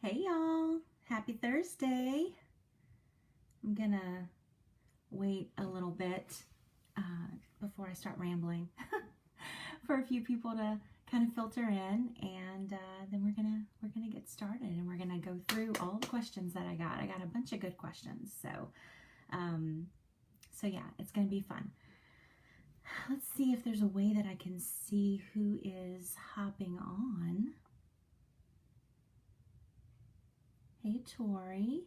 Hey y'all, happy Thursday. I'm gonna wait a little bit before I start rambling for a few people to kind of filter in, and then we're gonna get started, and we're gonna go through all the questions that I got. I got a bunch of good questions, so yeah, it's gonna be fun. Let's see if there's a way that I can see who is hopping on. Hey, Tori.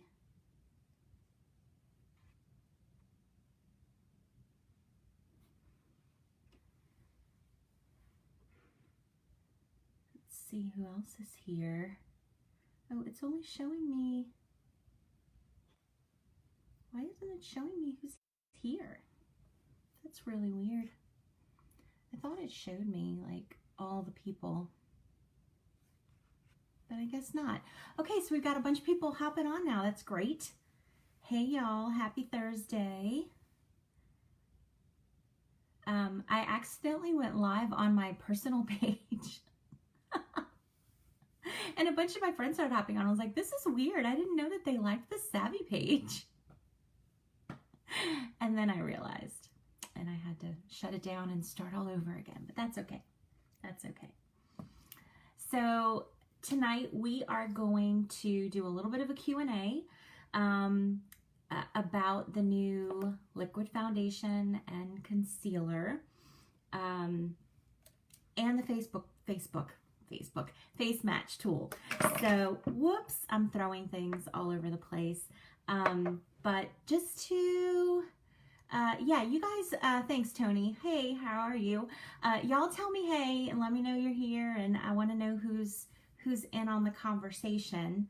Let's see who else is here. Oh, it's only showing me. Why isn't it showing me who's here? That's really weird. I thought it showed me like all the people, but I guess not. Okay, so we've got a bunch of people hopping on now. That's great. Hey y'all, happy Thursday. I accidentally went live on my personal page. And a bunch of my friends started hopping on. I was like, this is weird. I didn't know that they liked the Savvy page. And then I realized, and I had to shut it down and start all over again, but that's okay. That's okay. So tonight we are going to do a little bit of a Q&A about the new liquid foundation and concealer and the face match tool. So whoops, I'm throwing things all over the place. But just to yeah, you guys, thanks Tony. Hey, how are you? Y'all tell me hey and let me know you're here, and I want to know who's in on the conversation.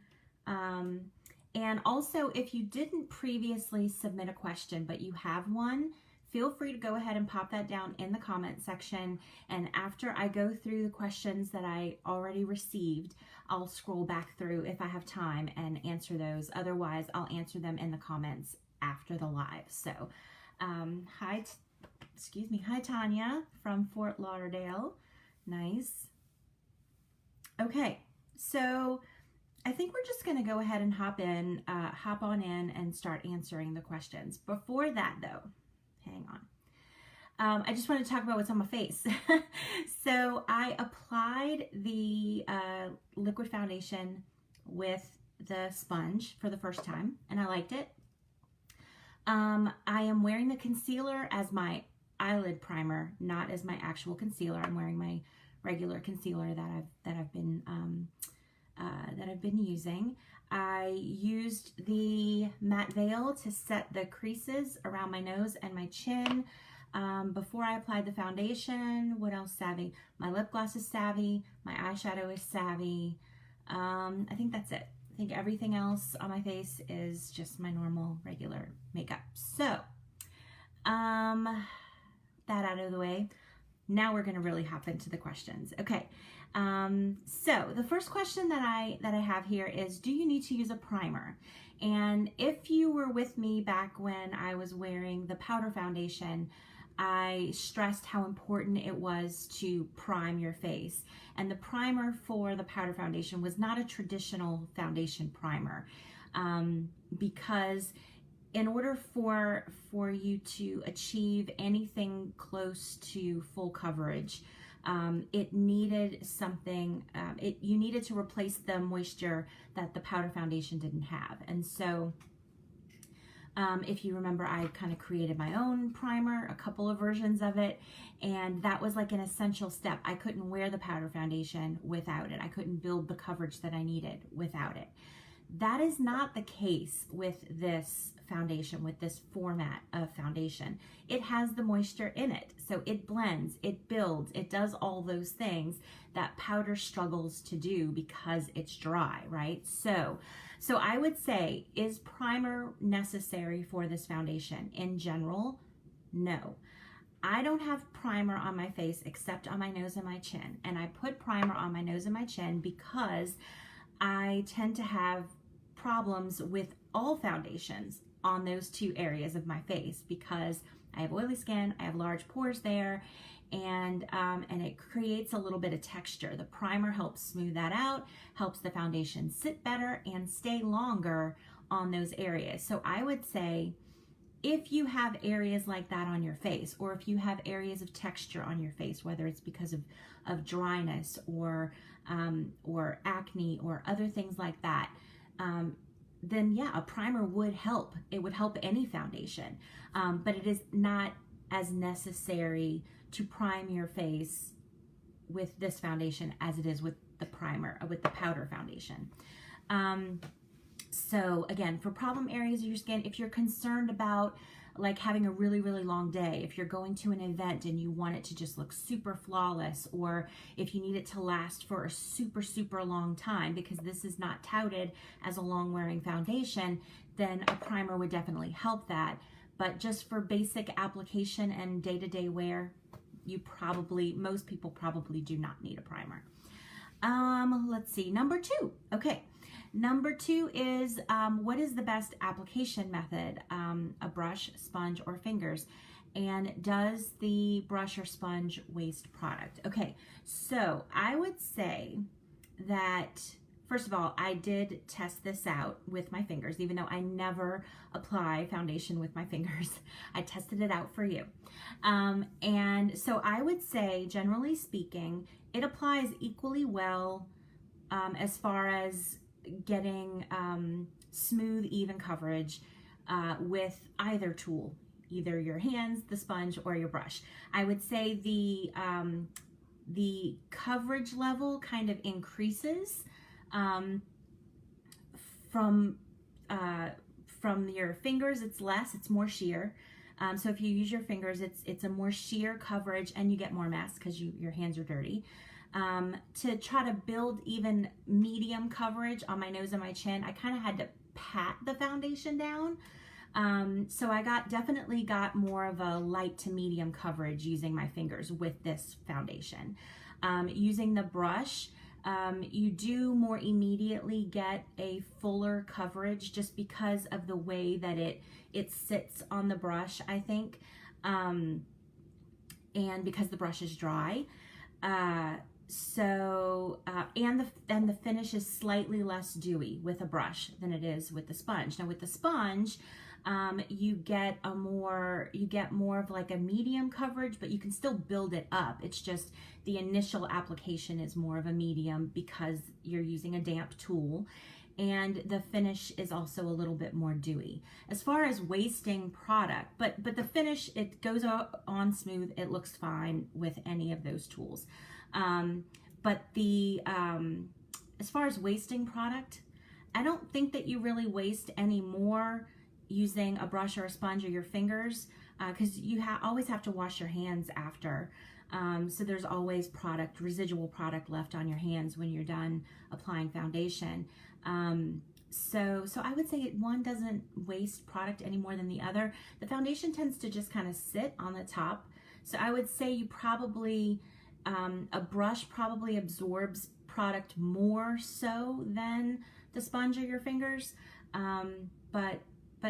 And also, if you didn't previously submit a question but you have one, feel free to go ahead and pop that down in the comment section, and after I go through the questions that I already received, I'll scroll back through if I have time and answer those. Otherwise, I'll answer them in the comments after the live. So, hi Tanya from Fort Lauderdale. Nice. Okay, so I think we're just going to go ahead and hop on in and start answering the questions. Before that though, hang on. I just want to talk about what's on my face. So I applied the liquid foundation with the sponge for the first time, and I liked it. I am wearing the concealer as my eyelid primer, not as my actual concealer. I'm wearing my regular concealer that I've been using. I used the matte veil to set the creases around my nose and my chin before I applied the foundation. What else savvy? My lip gloss is savvy. My eyeshadow is savvy. I think that's it. I think everything else on my face is just my normal regular makeup. So that out of the way, now we're going to really hop into the questions. Okay. So the first question that I have here is, do you need to use a primer? And if you were with me back when I was wearing the powder foundation, I stressed how important it was to prime your face. And the primer for the powder foundation was not a traditional foundation primer, because in order for you to achieve anything close to full coverage, it needed something, you needed to replace the moisture that the powder foundation didn't have. And so if you remember, I kind of created my own primer, a couple of versions of it, and that was like an essential step. I couldn't wear the powder foundation without it. I couldn't build the coverage that I needed without it. That is not the case with this foundation, with this format of foundation. It has the moisture in it, so it blends, it builds, it does all those things that powder struggles to do because it's dry, right? So I would say, is primer necessary for this foundation? In general, no. I don't have primer on my face except on my nose and my chin, and I put primer on my nose and my chin because I tend to have problems with all foundations, on those two areas of my face because I have oily skin, I have large pores there, and it creates a little bit of texture. The primer helps smooth that out, helps the foundation sit better and stay longer on those areas. So I would say if you have areas like that on your face, or if you have areas of texture on your face, whether it's because of dryness or acne or other things like that, then yeah, a primer would help. It would help any foundation, but it is not as necessary to prime your face with this foundation as it is with the primer, with the powder foundation. So again, for problem areas of your skin, if you're concerned about like having a really, really long day, if you're going to an event and you want it to just look super flawless, or if you need it to last for a super, super long time, because this is not touted as a long wearing foundation, then a primer would definitely help that. But just for basic application and day-to-day wear, most people probably do not need a primer. Let's see, number 2. Okay. Number 2 is, what is the best application method? A brush, sponge, or fingers? And does the brush or sponge waste product? Okay, so I would say that, first of all, I did test this out with my fingers, even though I never apply foundation with my fingers. I tested it out for you. And so I would say, generally speaking, it applies equally well as far as getting smooth, even coverage with either tool, either your hands, the sponge, or your brush. I would say the coverage level kind of increases from your fingers. It's less, it's more sheer. So if you use your fingers, it's a more sheer coverage, and you get more mess because your hands are dirty. To try to build even medium coverage on my nose and my chin, I kind of had to pat the foundation down. So I definitely got more of a light to medium coverage using my fingers with this foundation. Using the brush, you do more immediately get a fuller coverage just because of the way that it sits on the brush, I think, and because the brush is dry. And the finish is slightly less dewy with a brush than it is with the sponge. Now with the sponge, you get more of like a medium coverage, but you can still build it up. It's just the initial application is more of a medium because you're using a damp tool, and the finish is also a little bit more dewy. As far as wasting product, but the finish, it goes on smooth. It looks fine with any of those tools. But as far as wasting product, I don't think that you really waste any more using a brush or a sponge or your fingers, because you always have to wash your hands after. So there's always residual product left on your hands when you're done applying foundation. So I would say one doesn't waste product any more than the other. The foundation tends to just kind of sit on the top. So I would say you probably, a brush probably absorbs product more so than the sponge or your fingers. But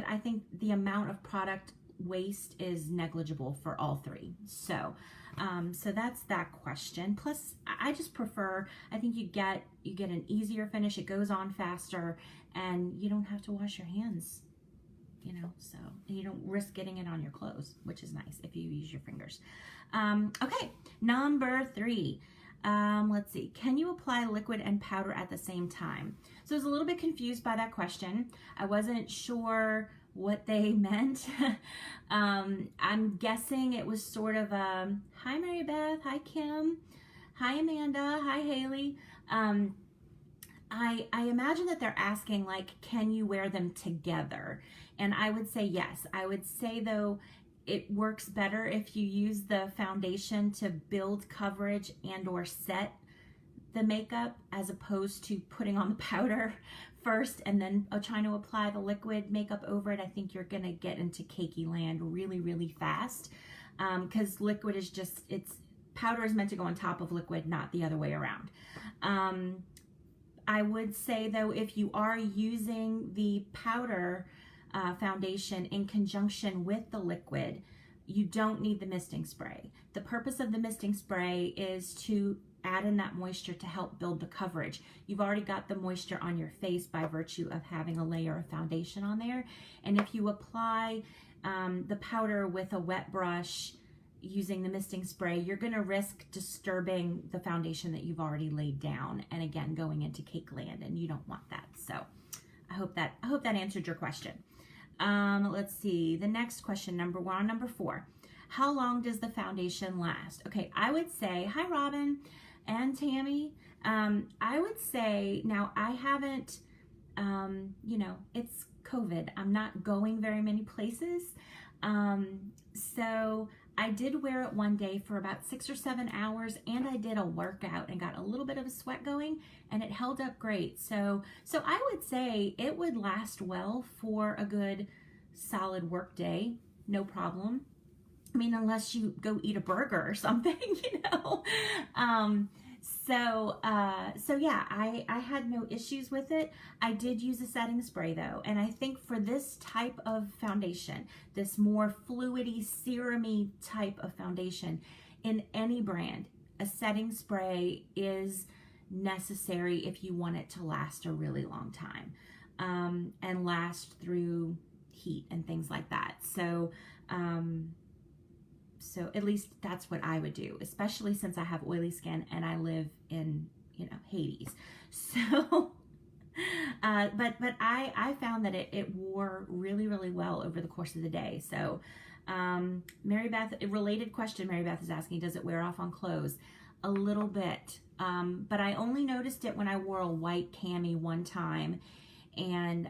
I think the amount of product waste is negligible for all three. So that's that question. Plus, I just prefer, I think you get an easier finish. It goes on faster, and you don't have to wash your hands, so you don't risk getting it on your clothes, which is nice if you use your fingers. Okay, number 3. Let's see. Can you apply liquid and powder at the same time? So I was a little bit confused by that question. I wasn't sure what they meant. I'm guessing it was sort of a, hi Mary Beth, hi Kim, hi Amanda, hi Haley. I imagine that they're asking, like, can you wear them together? And I would say yes. I would say, though, it works better if you use the foundation to build coverage and or set the makeup, as opposed to putting on the powder first and then trying to apply the liquid makeup over it. I think you're gonna get into cakey land really, really fast, because liquid is just, powder is meant to go on top of liquid, not the other way around. I would say, though, if you are using the powder foundation in conjunction with the liquid, you don't need the misting spray. The purpose of the misting spray is to add in that moisture to help build the coverage. You've already got the moisture on your face by virtue of having a layer of foundation on there. And if you apply the powder with a wet brush using the misting spray, you're going to risk disturbing the foundation that you've already laid down, and again going into cake land, and you don't want that. So I hope that answered your question. Let's see, the next question, number 4. How long does the foundation last? Okay, I would say, hi Robin and Tammy. I would say, now I haven't, you know, it's COVID. I'm not going very many places. So I did wear it one day for about 6 or 7 hours, and I did a workout and got a little bit of a sweat going, and it held up great. So I would say it would last well for a good solid work day, no problem. I mean, unless you go eat a burger or something, you know. So yeah, I had no issues with it. I did use a setting spray though, and I think for this type of foundation, this more fluidy, serum-y type of foundation, in any brand, a setting spray is necessary if you want it to last a really long time, and last through heat and things like that. So at least that's what I would do, especially since I have oily skin and I live in, you know, Hades. So, but I found that it wore really, really well over the course of the day. So, Mary Beth, a related question Mary Beth is asking, does it wear off on clothes? A little bit, but I only noticed it when I wore a white cami one time, and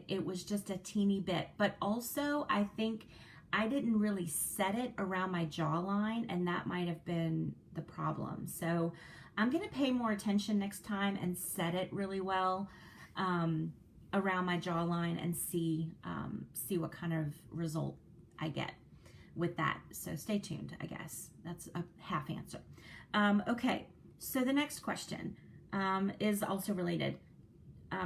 it was just a teeny bit. But also, I think I didn't really set it around my jawline, and that might have been the problem. So I'm going to pay more attention next time and set it really well around my jawline and see what kind of result I get with that. So stay tuned, I guess. That's a half answer. Okay, so the next question is also related.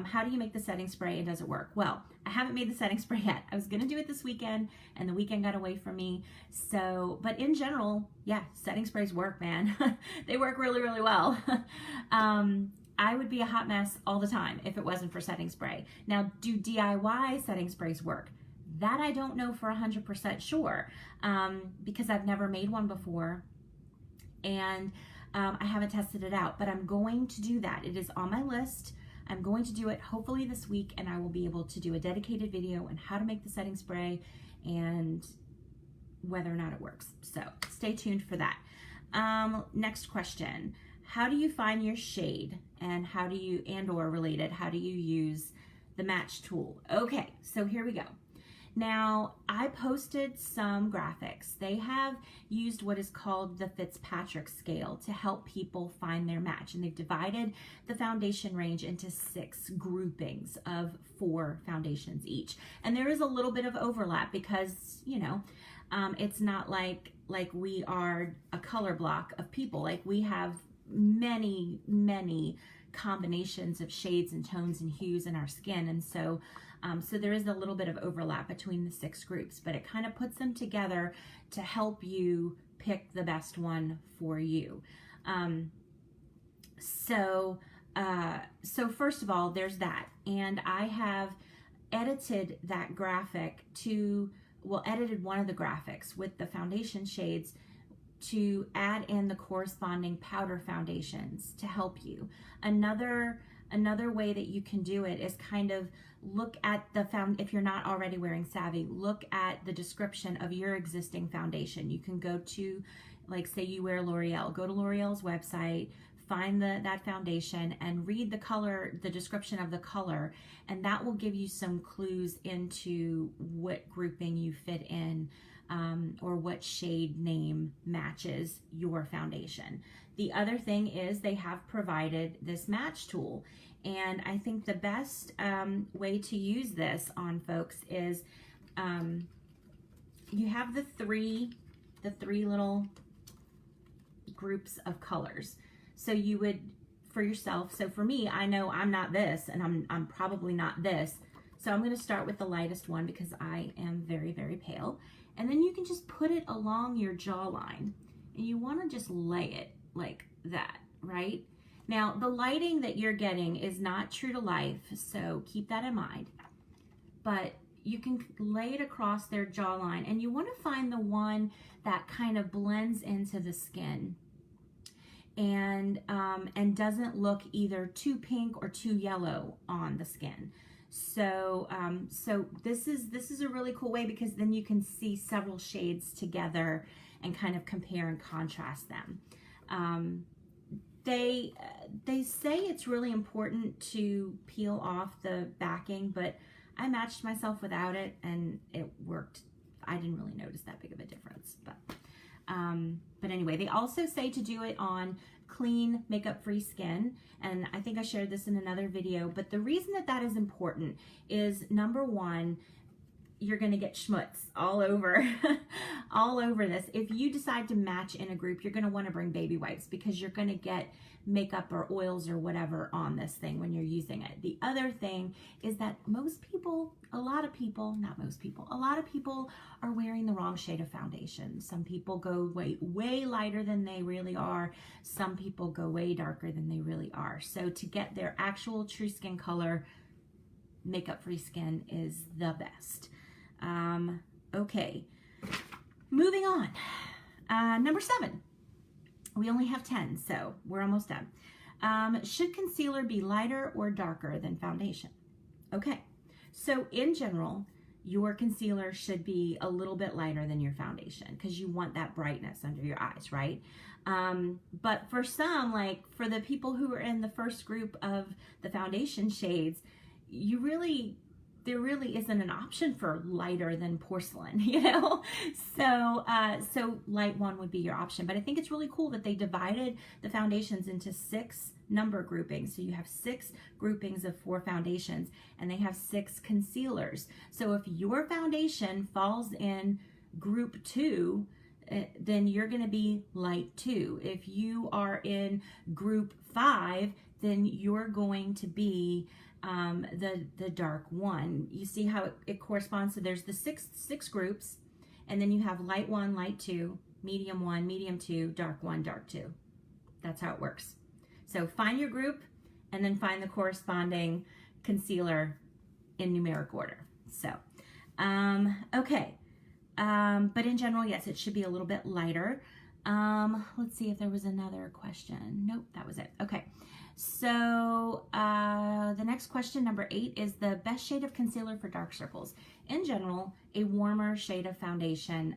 How do you make the setting spray and does it work? Well, I haven't made the setting spray yet. I was going to do it this weekend and the weekend got away from me. So, but in general, yeah, setting sprays work, man. They work really, really well. I would be a hot mess all the time if it wasn't for setting spray. Now, do DIY setting sprays work? That I don't know for 100% sure, because I've never made one before, and I haven't tested it out, but I'm going to do that. It is on my list. I'm going to do it hopefully this week, and I will be able to do a dedicated video on how to make the setting spray and whether or not it works. So stay tuned for that. Next question. How do you find your shade, and how do you, or related, how do you use the match tool? Okay, so here we go. Now, I posted some graphics. They have used what is called the Fitzpatrick scale to help people find their match. And they've divided the foundation range into 6 groupings of 4 foundations each. And there is a little bit of overlap because, you know, it's not like we are a color block of people. Like, we have many, many combinations of shades and tones and hues in our skin. And so there is a little bit of overlap between the 6 groups, but it kind of puts them together to help you pick the best one for you. So first of all, there's that. And I have edited that graphic edited one of the graphics with the foundation shades to add in the corresponding powder foundations to help you. Another way that you can do it is kind of look at if you're not already wearing Savvy, look at the description of your existing foundation. You can go to, like, say you wear L'Oreal, go to L'Oreal's website, find that foundation and read the description of the color, and that will give you some clues into what grouping you fit in, or what shade name matches your foundation. The other thing is they have provided this match tool, and I think the best way to use this on folks is you have the three little groups of colors. So you would, for yourself, so for me, I know I'm not this, and I'm probably not this. So I'm going to start with the lightest one because I am very, very pale. And then you can just put it along your jawline. And you want to just lay it like that, right? Now, the lighting that you're getting is not true to life, so keep that in mind. But you can lay it across their jawline, and you want to find the one that kind of blends into the skin and doesn't look either too pink or too yellow on the skin. So so this is a really cool way, because then you can see several shades together and kind of compare and contrast them. They say it's really important to peel off the backing, but I matched myself without it and it worked. I didn't really notice that big of a difference, but anyway, they also say to do it on clean, makeup-free skin, and I think I shared this in another video, but the reason that that is important is, number one, you're going to get schmutz all over all over this. If you decide to match in a group, you're going to want to bring baby wipes, because you're going to get makeup or oils or whatever on this thing when you're using it. The other thing is that a lot of people are wearing the wrong shade of foundation. Some people go way lighter than they really are. Some people go way darker than they really are. So to get their actual true skin color, makeup-free skin is the best. Okay, moving on. Number 7. We only have 10, so we're almost done. Should concealer be lighter or darker than foundation? Okay, so in general, your concealer should be a little bit lighter than your foundation, because you want that brightness under your eyes, right? But for some, like for the people who are in the first group of the foundation shades, there really isn't an option for lighter than porcelain, you know? So light one would be your option. But I think it's really cool that they divided the foundations into 6 number groupings. So you have 6 groupings of 4 foundations, and they have 6 concealers. So if your foundation falls in group 2, then you're going to be light 2. If you are in group 5, then you're going to be the dark 1. You see how it corresponds? So there's the six groups, and then you have light 1, light 2, medium 1, medium 2, dark 1, dark 2. That's how it works. So find your group and then find the corresponding concealer in numeric order. So, okay. But in general, yes, it should be a little bit lighter. Let's see if there was another question. Nope, that was it. Okay. So the next question, number 8, is the best shade of concealer for dark circles. In general, a warmer shade of foundation,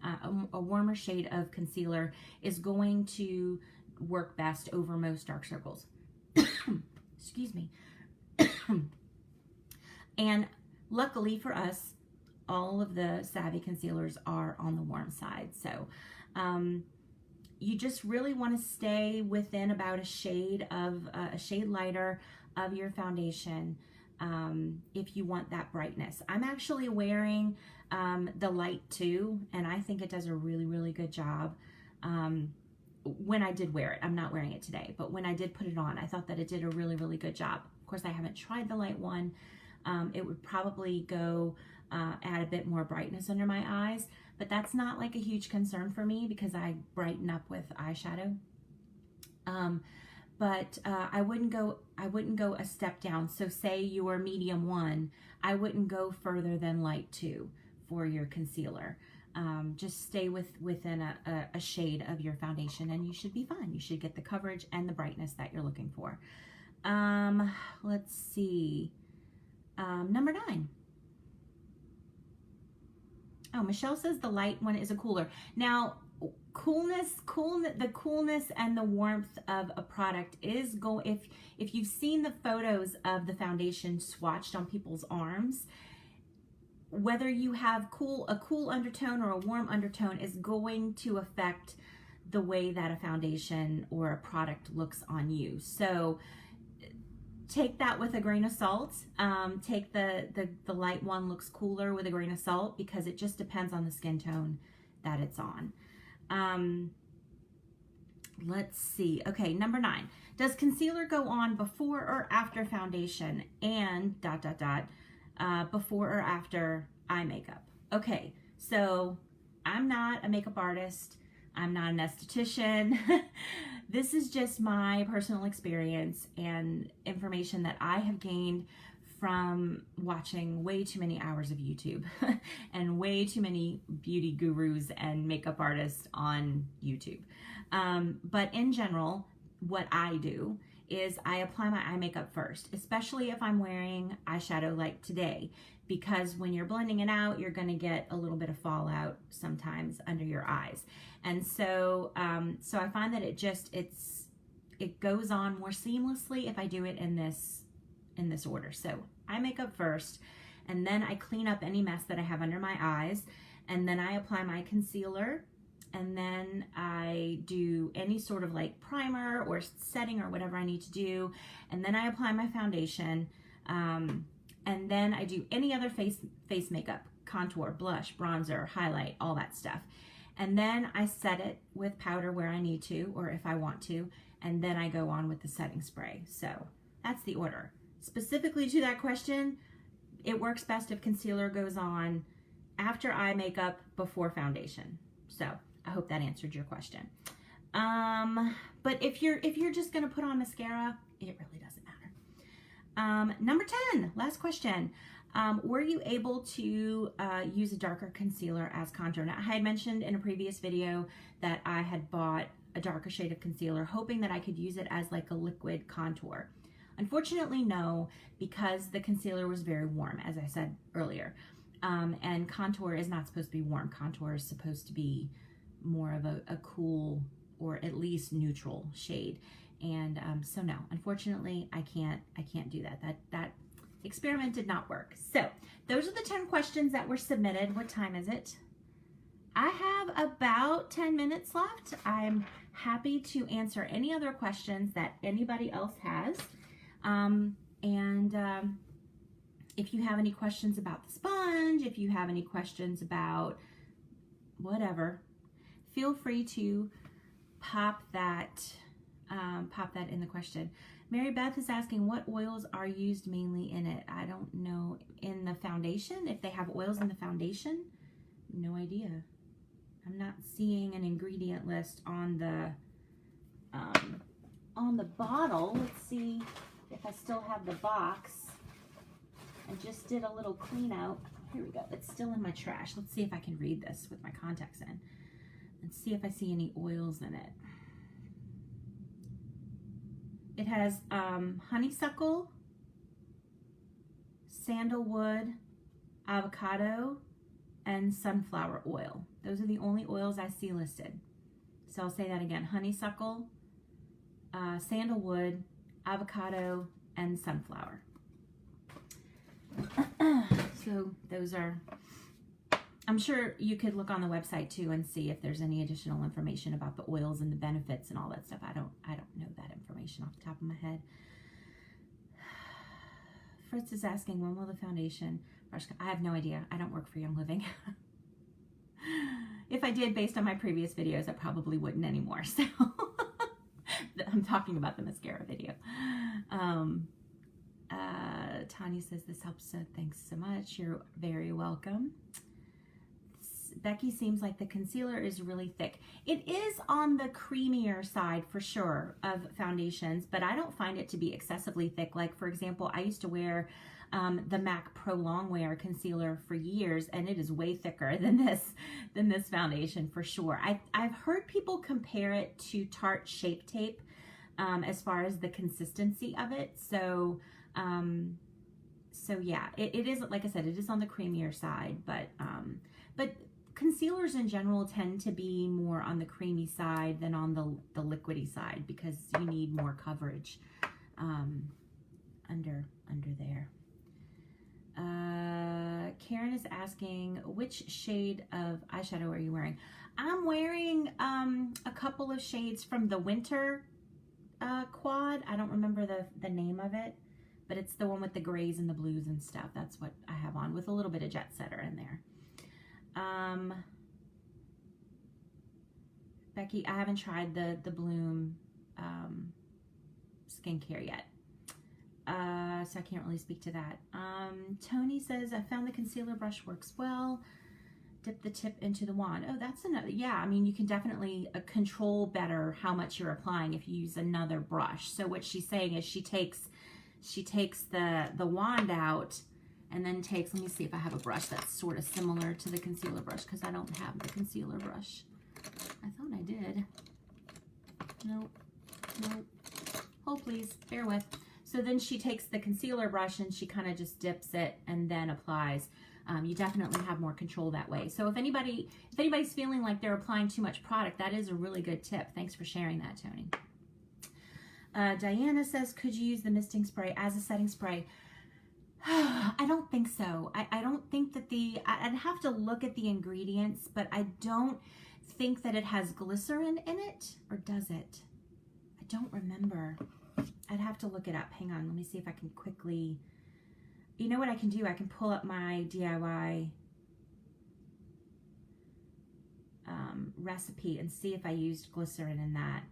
a warmer shade of concealer is going to work best over most dark circles. Excuse me. And luckily for us, all of the Savvy concealers are on the warm side. So you just really want to stay within about a shade lighter of your foundation if you want that brightness. I'm actually wearing the light 2, and I think it does a really, really good job. When I did wear it, I'm not wearing it today, but when I did put it on, I thought that it did a really, really good job. Of course, I haven't tried the light 1. It would probably go add a bit more brightness under my eyes, but that's not like a huge concern for me because I brighten up with eyeshadow. But I wouldn't go a step down. So say you are medium 1, I wouldn't go further than light 2 for your concealer. Just stay within a shade of your foundation and you should be fine. You should get the coverage and the brightness that you're looking for. Let's see. Number 9. Oh, Michelle says the light one is a cooler. Now, the coolness and the warmth of a product is if you've seen the photos of the foundation swatched on people's arms, whether you have a cool undertone or a warm undertone is going to affect the way that a foundation or a product looks on you. So take that with a grain of salt. Take the light one looks cooler with a grain of salt because it just depends on the skin tone that it's on. Let's see. Okay, number 9. Does concealer go on before or after foundation? And ... before or after eye makeup. Okay, so I'm not a makeup artist. I'm not an esthetician. This is just my personal experience and information that I have gained from watching way too many hours of YouTube and way too many beauty gurus and makeup artists on YouTube. But in general, what I do is I apply my eye makeup first, especially if I'm wearing eyeshadow like today, because when you're blending it out, you're gonna get a little bit of fallout sometimes under your eyes. And so, so I find that it goes on more seamlessly if I do it in this order. So eye makeup first, and then I clean up any mess that I have under my eyes, and then I apply my concealer, and then I do any sort of like primer or setting or whatever I need to do, and then I apply my foundation, and then I do any other face makeup, contour, blush, bronzer, highlight, all that stuff. And then I set it with powder where I need to, or if I want to, and then I go on with the setting spray. So that's the order. Specifically to that question, it works best if concealer goes on after eye makeup, before foundation. So I hope that answered your question. But if you're just gonna put on mascara, it really doesn't matter. Number 10, last question. Were you able to use a darker concealer as contour? Now, I had mentioned in a previous video that I had bought a darker shade of concealer, hoping that I could use it as like a liquid contour. Unfortunately, no, because the concealer was very warm, as I said earlier. And contour is not supposed to be warm. Contour is supposed to be more of a cool or at least neutral shade. And so no, unfortunately, I can't do that. That experiment did not work. So those are the 10 questions that were submitted. What time is it? I have about 10 minutes left. I'm happy to answer any other questions that anybody else has. If you have any questions about the sponge, if you have any questions about whatever, feel free to pop that in the question. Mary Beth is asking, what oils are used mainly in it? I don't know. In the foundation, if they have oils in the foundation, no idea. I'm not seeing an ingredient list on the bottle. Let's see if I still have the box. I just did a little clean out. Here we go. It's still in my trash. Let's see if I can read this with my contacts in and see if I see any oils in it. It has honeysuckle, sandalwood, avocado, and sunflower oil. Those are the only oils I see listed. So I'll say that again: honeysuckle, sandalwood, avocado, and sunflower. So those are, I'm sure you could look on the website too and see if there's any additional information about the oils and the benefits and all that stuff. I don't know that information off the top of my head. Fritz is asking, when will the foundation brush? I have no idea. I don't work for Young Living. If I did, based on my previous videos, I probably wouldn't anymore. So I'm talking about the mascara video. Tanya says this helps. Thanks so much. You're very welcome. Becky seems like the concealer is really thick. It is on the creamier side for sure of foundations, but I don't find it to be excessively thick. Like, for example, I used to wear the MAC Pro Longwear concealer for years, and it is way thicker than this foundation for sure. I've heard people compare it to Tarte Shape Tape as far as the consistency of it. So yeah, it is, like I said, it is on the creamier side, but concealers in general tend to be more on the creamy side than on the liquidy side, because you need more coverage under there. Karen is asking, which shade of eyeshadow are you wearing? I'm wearing a couple of shades from the winter quad. I don't remember the name of it, but it's the one with the grays and the blues and stuff. That's what I have on, with a little bit of Jet Setter in there. Becky, I haven't tried the Bloom skincare yet. So I can't really speak to that. Tony says, I found the concealer brush works well. Dip the tip into the wand. Oh, that's another, yeah, I mean, you can definitely control better how much you're applying if you use another brush. So what she's saying is she takes the wand out and then takes, let me see if I have a brush that's sort of similar to the concealer brush, because I don't have the concealer brush. I thought I did. Nope. Hold please, bear with. So then she takes the concealer brush and she kind of just dips it and then applies. You definitely have more control that way. So if anybody's feeling like they're applying too much product, that is a really good tip. Thanks for sharing that, Tony. Diana says, could you use the misting spray as a setting spray? I don't think so. I don't think that I'd have to look at the ingredients, but I don't think that it has glycerin in it, or does it? I don't remember. I'd have to look it up. Hang on, let me see if I can quickly, you know what I can do? I can pull up my DIY recipe and see if I used glycerin in that.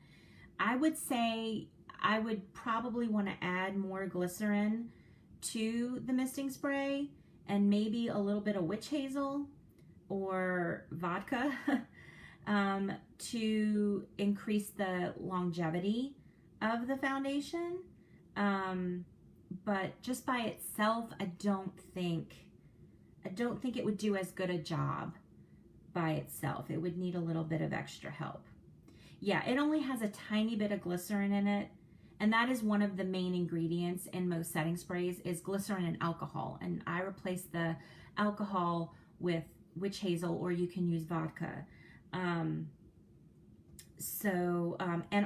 I would say I would probably want to add more glycerin to the misting spray and maybe a little bit of witch hazel or vodka to increase the longevity of the foundation. But just by itself, I don't think it would do as good a job by itself. It would need a little bit of extra help. Yeah, it only has a tiny bit of glycerin in it, and that is one of the main ingredients in most setting sprays is glycerin and alcohol. And I replace the alcohol with witch hazel, or you can use vodka. And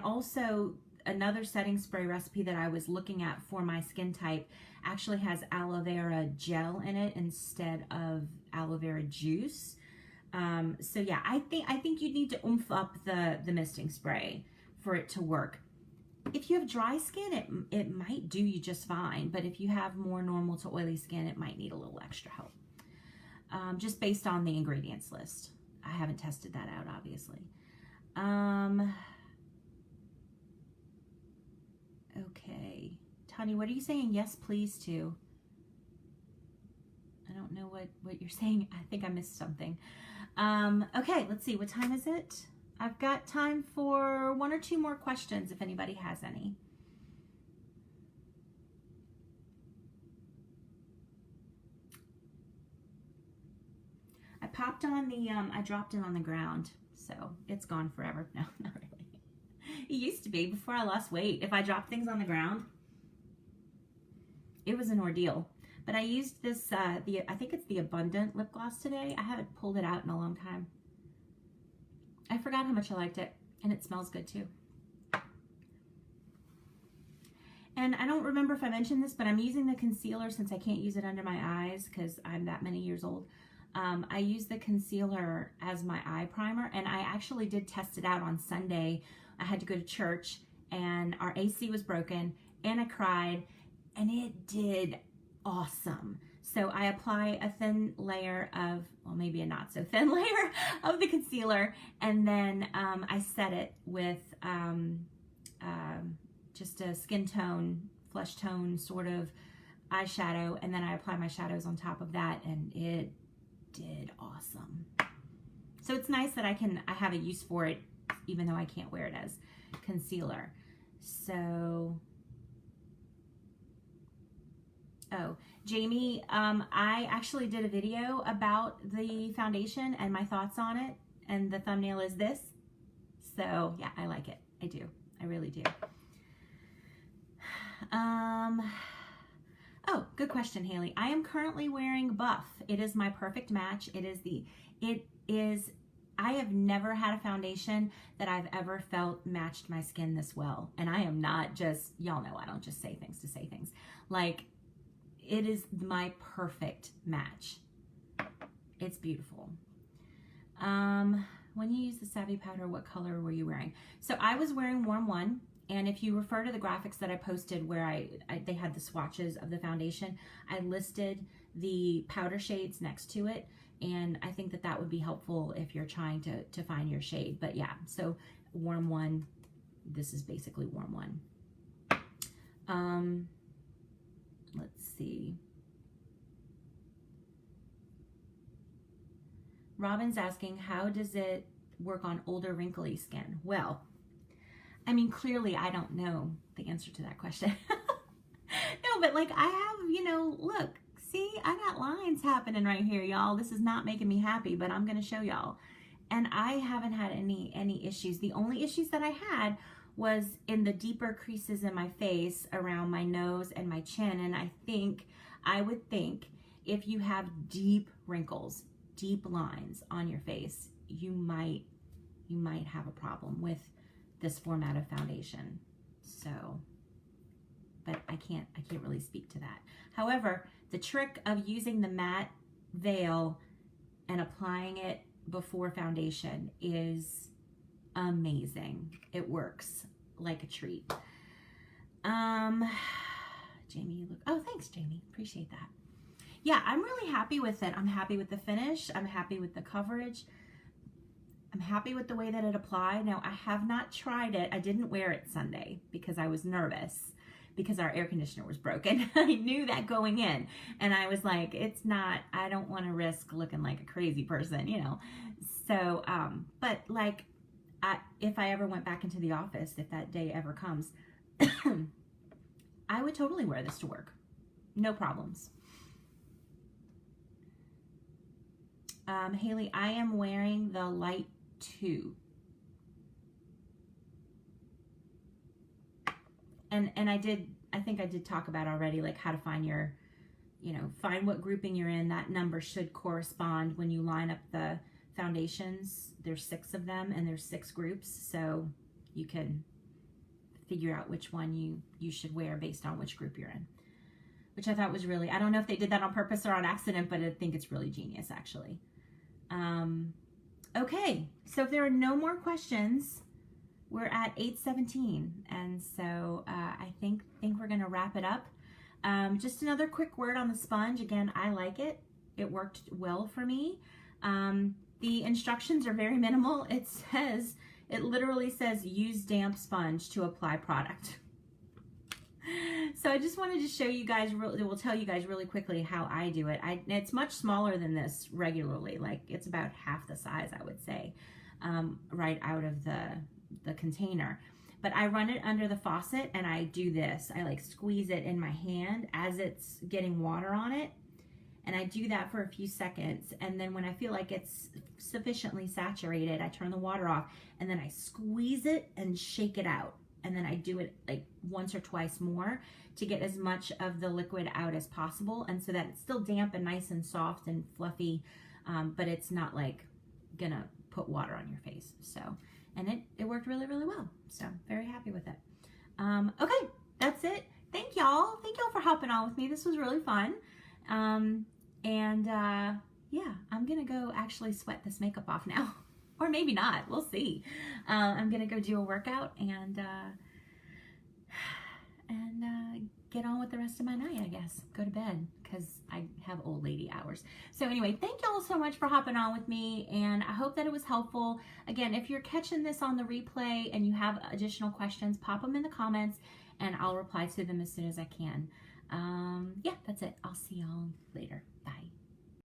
also another setting spray recipe that I was looking at for my skin type actually has aloe vera gel in it instead of aloe vera juice. So yeah, I think you need to oomph up the misting spray for it to work. If you have dry skin, it might do you just fine, but if you have more normal to oily skin, it might need a little extra help. Just based on the ingredients list. I haven't tested that out, obviously. Okay. Tanya, what are you saying yes, please to? I don't know what you're saying. I think I missed something. Okay, let's see. What time is it? I've got time for 1 or 2 more questions if anybody has any. I popped on the, I dropped it on the ground, so it's gone forever. No, not really. It used to be before I lost weight. If I dropped things on the ground, it was an ordeal. But I used this, I think it's the Abundant lip gloss today. I haven't pulled it out in a long time. I forgot how much I liked it, and it smells good too. And I don't remember if I mentioned this, but I'm using the concealer since I can't use it under my eyes because I'm that many years old. I use the concealer as my eye primer, and I actually did test it out on Sunday. I had to go to church, and our AC was broken, and I cried, and it did awesome. So I apply a thin layer of, well, maybe a not so thin layer of the concealer, and then I set it with just a skin tone, flesh tone sort of eyeshadow, and then I apply my shadows on top of that, and it did awesome. So it's nice that I have a use for it, even though I can't wear it as concealer. So, oh, Jamie, I actually did a video about the foundation and my thoughts on it, and the thumbnail is this. So yeah, I like it. I do. I really do. Oh, good question, Haley. I am currently wearing Buff. It is my perfect match. I have never had a foundation that I've ever felt matched my skin this well. And I am not just, y'all know I don't just say things to say things. Like, it is my perfect match. It's beautiful. When you use the Savvy powder, what color were you wearing? So I was wearing Warm 1. And if you refer to the graphics that I posted where they had the swatches of the foundation, I listed the powder shades next to it. And I think that would be helpful if you're trying to find your shade. But yeah, so Warm 1, this is basically Warm 1. let's see. Robin's asking, how does it work on older wrinkly skin? Well, I mean, clearly I don't know the answer to that question. No, but like I have, you know, look, see, I got lines happening right here, y'all. This is not making me happy, but I'm going to show y'all. And I haven't had any issues. The only issues that I had was in the deeper creases in my face around my nose and my chin. And I would think if you have deep wrinkles, deep lines on your face, you might have a problem with this format of foundation. So, but I can't really speak to that. However, the trick of using the matte veil and applying it before foundation is amazing. It works like a treat. Jamie, you look, oh, thanks, Jamie. Appreciate that. Yeah, I'm really happy with it. I'm happy with the finish. I'm happy with the coverage. I'm happy with the way that it applied. Now, I have not tried it. I didn't wear it Sunday because I was nervous because our air conditioner was broken. I knew that going in. And I was like, I don't want to risk looking like a crazy person, you know. So, but like, if I ever went back into the office, if that day ever comes, I would totally wear this to work. No problems. Haley, I am wearing the light 2. And I think I did talk about already, like how to find your, you know, find what grouping you're in. That number should correspond when you line up the foundations. There's 6 of them and there's 6 groups. So you can figure out which one you should wear based on which group you're in, which I thought was really, I don't know if they did that on purpose or on accident, but I think it's really genius actually. Okay, so if there are no more questions, we're at 8:17, and so I think we're gonna wrap it up. Just another quick word on the sponge. Again, I like it. It worked well for me. The instructions are very minimal. It literally says use damp sponge to apply product. So I just wanted to show you guys, we'll tell you guys really quickly how I do it. It's much smaller than this regularly, like it's about half the size, I would say, right out of the container. But I run it under the faucet and I do this. I like squeeze it in my hand as it's getting water on it. And I do that for a few seconds. And then when I feel like it's sufficiently saturated, I turn the water off and then I squeeze it and shake it out. And then I do it like once or twice more to get as much of the liquid out as possible. And so that it's still damp and nice and soft and fluffy, but it's not like gonna put water on your face. So, and it worked really, really well. So very happy with it. Okay, that's it. Thank y'all for hopping on with me. This was really fun. Yeah, I'm gonna go actually sweat this makeup off now. Or maybe not, we'll see. I'm gonna go do a workout and get on with the rest of my night, I guess. Go to bed, because I have old lady hours. So anyway, thank y'all so much for hopping on with me, and I hope that it was helpful. Again, if you're catching this on the replay and you have additional questions, pop them in the comments, and I'll reply to them as soon as I can. Yeah, that's it. I'll see y'all later.